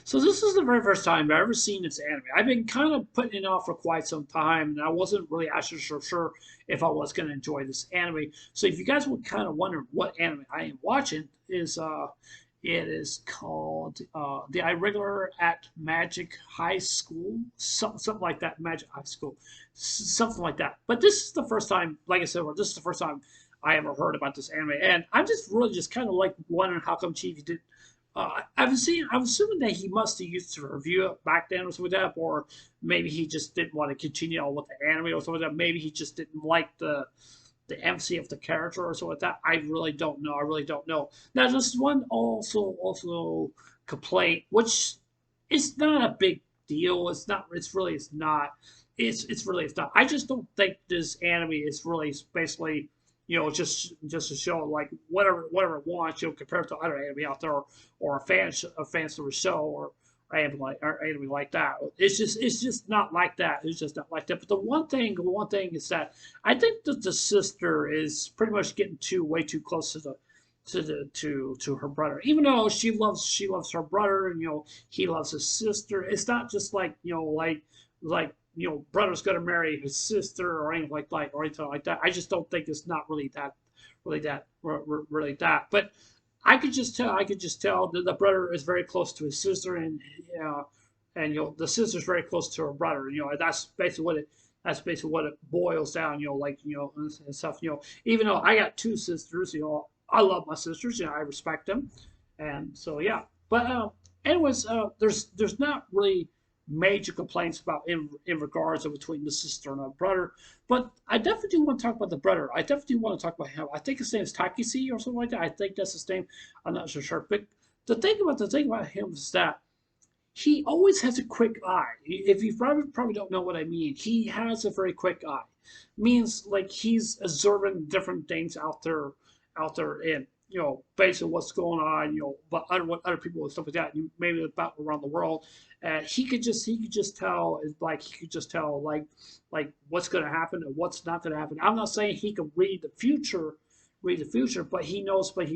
So this is the very first time I've ever seen this anime. I've been kind of putting it off for quite some time, and I wasn't really actually sure if I was going to enjoy this anime. So if you guys would kind of wonder what anime I am watching, is it is called the Irregular at Magic High School, something like that, Magic High School, something like that. But this is the first time, like I said, this is the first time I ever heard about this anime, and I'm just really just kind of like wondering how come Chief did I'm assuming that he must have used to review it back then or something like that, or maybe he just didn't want to continue on with the anime or something like that. Maybe he just didn't like the MC of the character or something like that. I really don't know. I really don't know. Now, there's one also complaint, which is not a big deal. It's not. It's really. It's not. It's really. It's not. I just don't think this anime is really basically just to show like whatever it wants, compared to other anime out there, or a fans of the show, or anime like that. It's just not like that. It's just not like that. But the one thing is that I think that the sister is pretty much getting way too close to her brother. Even though she loves her brother, and he loves his sister. It's not just like brother's gonna marry his sister or anything like that. I just don't think it's not really that. But I could just tell that the brother is very close to his sister, and the sister's very close to her brother. That's basically what it boils down. And stuff. Even though I got two sisters, I love my sisters. I respect them, and so yeah. But anyways, there's not really major complaints about in regards of between the sister and her brother. But I definitely do want to talk about the brother. I definitely want to talk about him. I think his name is Takeshi or something like that. I think that's his name. I'm not so sure. But the thing about him is that he always has a quick eye. If you probably don't know what I mean, he has a very quick eye. Means like he's observing different things out there, and based on what's going on, but what other people and stuff like that, maybe about around the world. He could just tell, like what's going to happen and what's not going to happen. I'm not saying he can read the future, but he knows what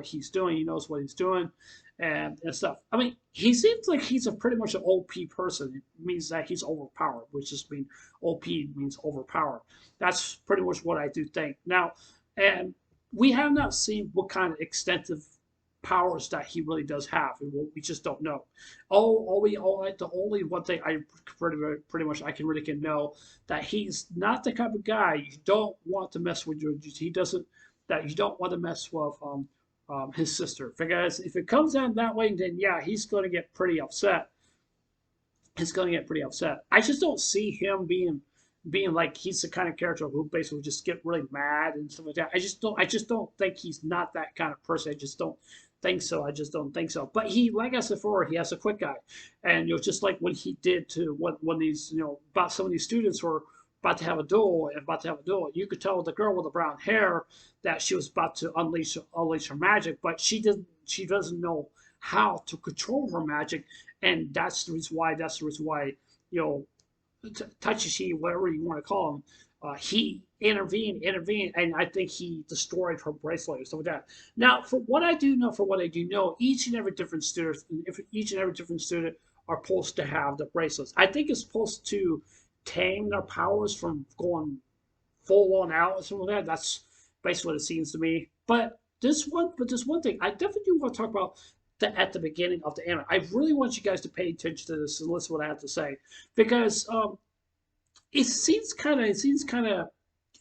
he's doing. He knows what he's doing, and stuff. I mean, he seems like he's a pretty much an OP person. It means that he's overpowered, which just means OP means overpowered. That's pretty much what I do think now. And we have not seen what kind of extensive powers that he really does have, and we just don't know. The only one thing I pretty much I can know that he's not the type of guy you don't want to mess with. He doesn't that you don't want to mess with his sister, because if it comes down that way, then yeah, he's going to get pretty upset. He's going to get pretty upset. I just don't see him being like he's the kind of character who basically just get really mad and stuff like that. I just don't think he's not that kind of person. I just don't think so. I just don't think so. But he, like I said before, he has a quick eye, and just like what he did to when these about some of these students were about to have a duel, you could tell the girl with the brown hair that she was about to unleash her magic, but she doesn't know how to control her magic, and that's the reason why you know Tachishi, whatever you want to call him, he intervened, and I think he destroyed her bracelet or something like that. Now, for what I do know, each and every different student are supposed to have the bracelets. I think it's supposed to tame their powers from going full on out or something like that. That's basically what it seems to me. But this one thing, I definitely do want to talk about at the beginning of the anime. I really want you guys to pay attention to this and listen to what I have to say, because it seems kind of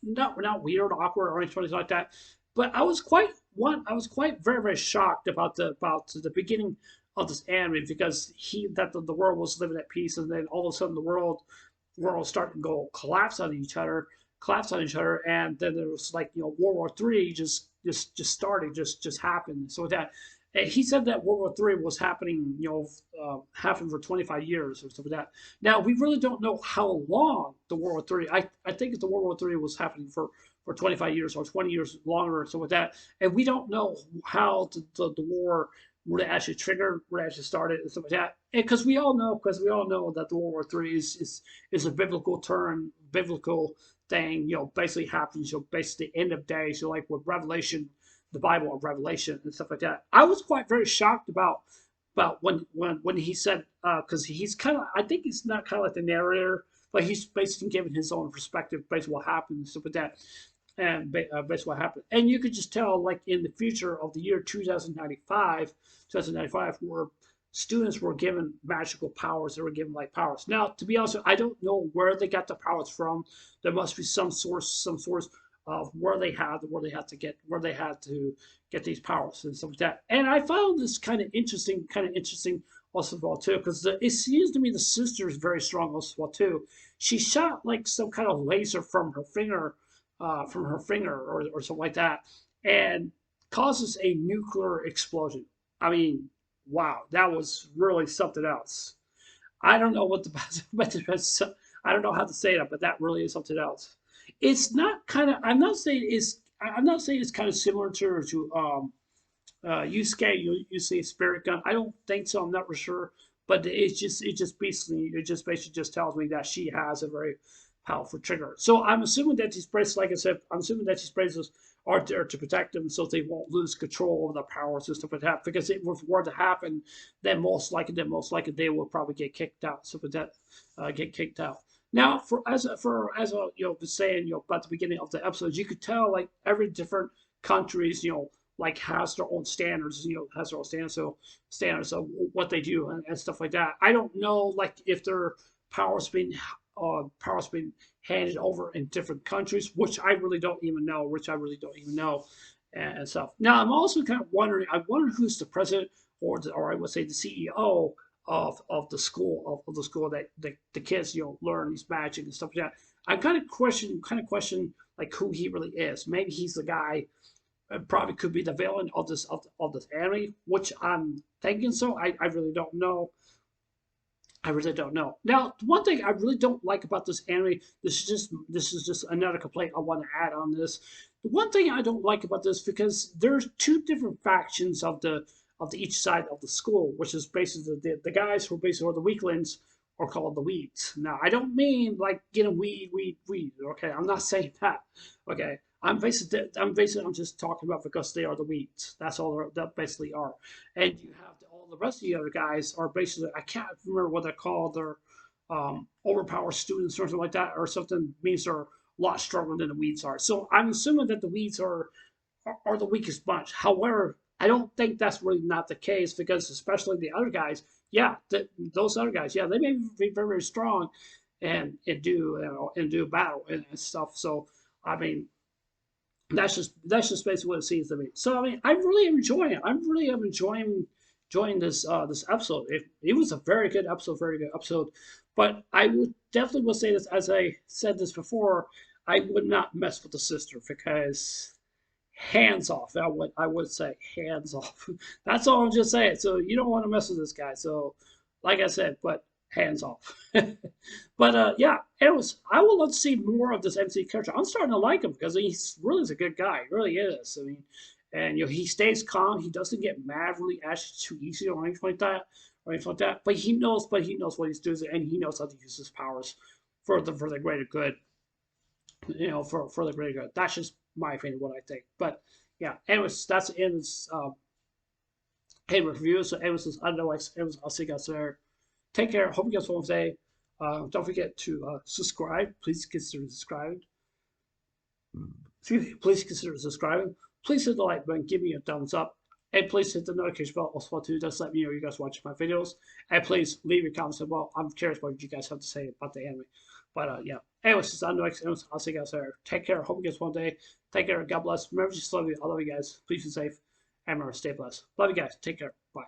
not weird, awkward, or anything like that. But I was quite very very shocked about the beginning of this anime, because the world was living at peace, and then all of a sudden the world started to go collapse on each other, and then there was like World War Three just started, just happened. So that, and he said that World War Three was happened for 25 years or something like that. Now we really don't know how long the World War Three. I think the World War Three was happening for 25 years or 20 years longer or something like that, and we don't know how the war would actually triggered, would actually started, and stuff like that. Because we all know that the World War Three is a biblical thing. Basically happens. Basically the end of days. Like with Revelation, the Bible of Revelation and stuff like that. I was quite very shocked about But when he said, because he's kind of, I think he's not kind of like the narrator, but he's basically giving his own perspective based on what happened and stuff like that, and based on what happened. And you could just tell, like in the future of the year 2095, where students were given magical powers, they were given like powers. Now, to be honest, I don't know where they got the powers from. There must be some source of where they had to get these powers and stuff like that. And I found this kind of interesting also as well too, because it seems to me the sister is very strong also as well too. She shot like some kind of laser from her finger or something like that, and causes a nuclear explosion. I mean, wow, that was really something else. I don't know what the best, I don't know how to say that, but that really is something else. It's not kind of. I'm not saying it's kind of similar you say spirit gun. I don't think so. I'm not for sure, but it just basically just tells me that she has a very powerful trigger. So I'm assuming that these bracelets, like I said, I'm assuming that these bracelets are there to protect them so they won't lose control over the powers and stuff like that. Because if it were to happen, then most likely they will probably get kicked out. So that get kicked out. Now, as a saying about the beginning of the episodes, you could tell like every different countries like has their own standards, has their own standards of what they do and stuff like that. I don't know like if their powers being handed over in different countries, which I really don't even know, and stuff. Now I'm also kind of wondering. I wonder who's the president or I would say the CEO of the school that the kids learn these magic and stuff like that. I kind of question like who he really is. Maybe he's the guy. Probably could be the villain of this anime, which I'm thinking so. I really don't know. I really don't know. Now, one thing I really don't like about this anime, this is just another complaint I want to add on this. The one thing I don't like about this because there's two different factions of the each side of the school, which is basically the guys who are basically the weaklings are called the weeds. Now, I don't mean like getting weed. Okay, I'm not saying that. Okay, I'm just talking about because they are the weeds. That's all that basically are. And you have all the rest of the other guys are basically I can't remember what they're called. They're overpowered students or something like that, or something means they're a lot stronger than the weeds are. So I'm assuming that the weeds are the weakest bunch. However, I don't think that's really not the case because especially the other guys, yeah, those other guys, yeah, they may be very, very strong and do battle and stuff. So I mean, that's just basically what it seems to me. So I mean, I really am enjoying it. I'm really am enjoying this episode. It was a very good episode. But I would definitely will say this as I said this before. I would not mess with the sister because hands off. I would say hands off. That's all I'm just saying. So you don't want to mess with this guy. So like I said, but hands off. But yeah, it was. I would love to see more of this MC character. I'm starting to like him because he's really is a good guy. He really is. I mean, and he stays calm. He doesn't get mad really actually too easy or anything like that But he knows what he's doing and he knows how to use his powers for the greater good. For the greater good. That's just my opinion, what I think. But yeah, anyways, that's the end of this review. So anyways, otherwise, I'll see you guys there. Take care. Hope you guys have a wonderful day. Don't forget to subscribe. Please consider subscribing. Excuse me. Please consider subscribing. Please hit the like button. Give me a thumbs up. And please hit the notification bell also too. Just let me know you guys watching my videos. And please leave your comments as well. I'm curious what you guys have to say about the anime. But yeah. Anyways, it's Undoix. I'll see you guys there. Take care. Hope you guys one day. Take care. God bless. Remember, just love you. I love you guys. Please be safe. And remember, stay blessed. Love you guys. Take care. Bye.